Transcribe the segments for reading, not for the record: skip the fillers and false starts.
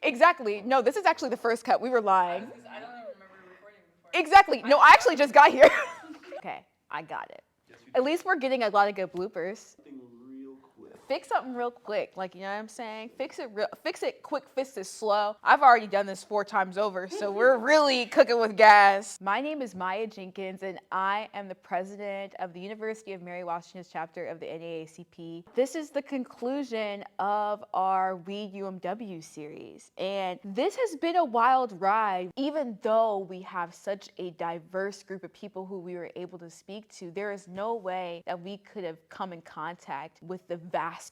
Exactly. No, this is actually the first cut. We were lying. I don't even remember recording before. Exactly. No, I actually just got here. Okay, I got it. At least we're getting a lot of good bloopers. Real quick. Fix something real quick, like, you know what I'm saying? Fix it quick, fix it slow. I've already done this 4 times over, so we're really cooking with gas. My name is Maya Jenkins, and I am the president of the University of Mary Washington's chapter of the NAACP. This is the conclusion of our We.UMW series, and this has been a wild ride. Even though we have such a diverse group of people who we were able to speak to, there is no way that we could have come in contact with the vastness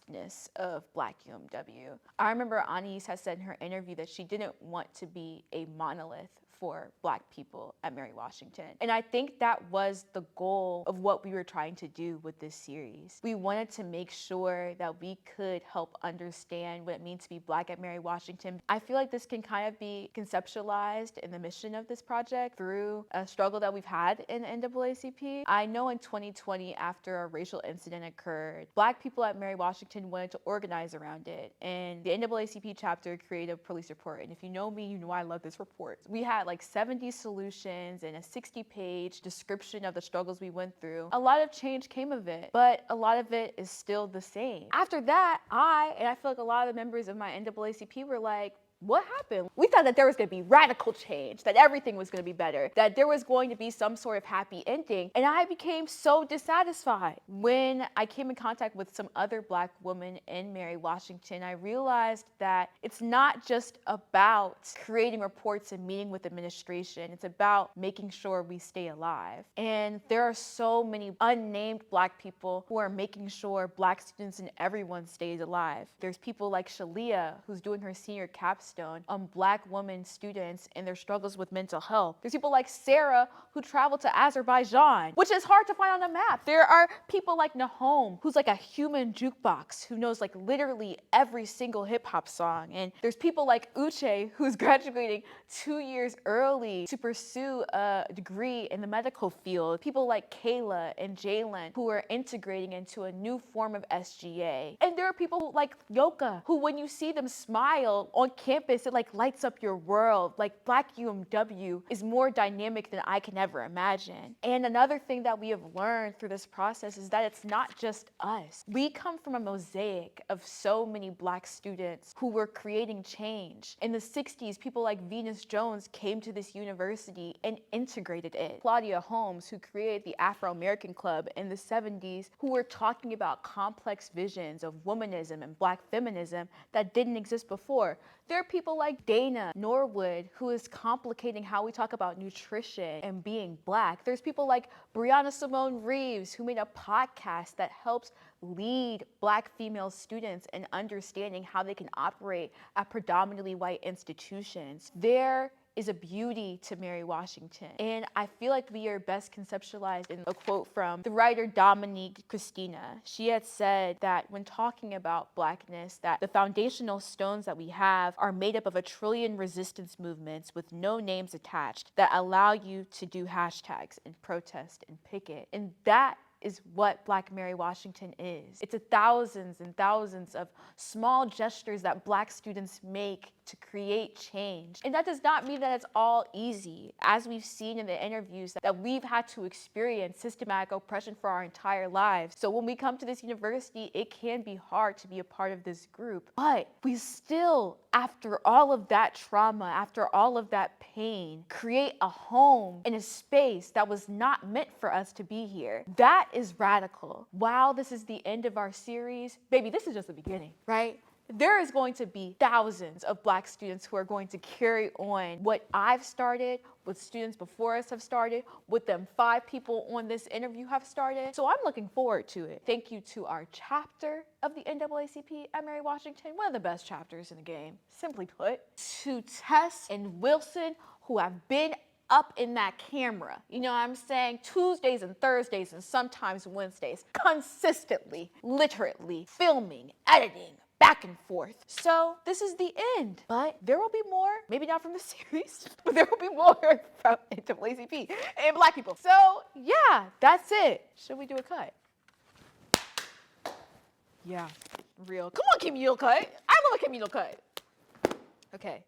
of Black UMW. I remember Anais has said in her interview that she didn't want to be a monolith for Black people at Mary Washington. And I think that was the goal of what we were trying to do with this series. We wanted to make sure that we could help understand what it means to be Black at Mary Washington. I feel like this can kind of be conceptualized in the mission of this project through a struggle that we've had in the NAACP. I know in 2020, after a racial incident occurred, Black people at Mary Washington wanted to organize around it. And the NAACP chapter created a police report. And if you know me, you know I love this report. We had like 70 solutions and a 60-page description of the struggles we went through. A lot of change came of it, but a lot of it is still the same. After that, I feel like a lot of the members of my NAACP were like, what happened? We thought that there was going to be radical change, that everything was going to be better, that there was going to be some sort of happy ending. And I became so dissatisfied. When I came in contact with some other Black women in Mary Washington, I realized that it's not just about creating reports and meeting with administration. It's about making sure we stay alive. And there are so many unnamed Black people who are making sure Black students and everyone stays alive. There's people like Shalia, who's doing her senior capstone on Black women students and their struggles with mental health. There's people like Sarah who traveled to Azerbaijan, which is hard to find on a map. There are people like Nahom, who's like a human jukebox, who knows like literally every single hip hop song. And there's people like Uche, who's graduating 2 years early to pursue a degree in the medical field. People like Kayla and Jalen, who are integrating into a new form of SGA. And there are people like Yoka, who when you see them smile on campus, it like lights up your world. Like Black UMW is more dynamic than I can ever imagine. And another thing that we have learned through this process is that it's not just us. We come from a mosaic of so many Black students who were creating change. In the 60s, people like Venus Jones came to this university and integrated it. Claudia Holmes, who created the Afro-American Club in the 70s, who were talking about complex visions of womanism and Black feminism that didn't exist before. There are people like Dana Norwood, who is complicating how we talk about nutrition and being Black. There's people like Brianna Simone Reeves, who made a podcast that helps lead Black female students in understanding how they can operate at predominantly white institutions. There is a beauty to Mary Washington. And I feel like we are best conceptualized in a quote from the writer Dominique Christina. She had said that when talking about Blackness, that the foundational stones that we have are made up of 1 trillion resistance movements with no names attached that allow you to do hashtags and protest and picket. And that is what Black Mary Washington is. It's thousands and thousands of small gestures that Black students make to create change. And that does not mean that it's all easy. As we've seen in the interviews, that we've had to experience systematic oppression for our entire lives. So when we come to this university, it can be hard to be a part of this group. But we still, after all of that trauma, after all of that pain, create a home in a space that was not meant for us to be here. That is radical. While this is the end of our series, baby, this is just the beginning, right? There is going to be thousands of Black students who are going to carry on what I've started, what students before us have started, what them 5 people on this interview have started. So I'm looking forward to it. Thank you to our chapter of the NAACP at Mary Washington, one of the best chapters in the game, simply put. To Tess and Wilson, who have been up in that camera, you know what I'm saying? Tuesdays and Thursdays and sometimes Wednesdays, consistently, literally filming, editing, back and forth. So this is the end, but there will be more, maybe not from the series, but there will be more from NAACP and Black people. So yeah, that's it. Should we do a cut? Yeah, real. Come on, communal cut. I love a communal cut. Okay.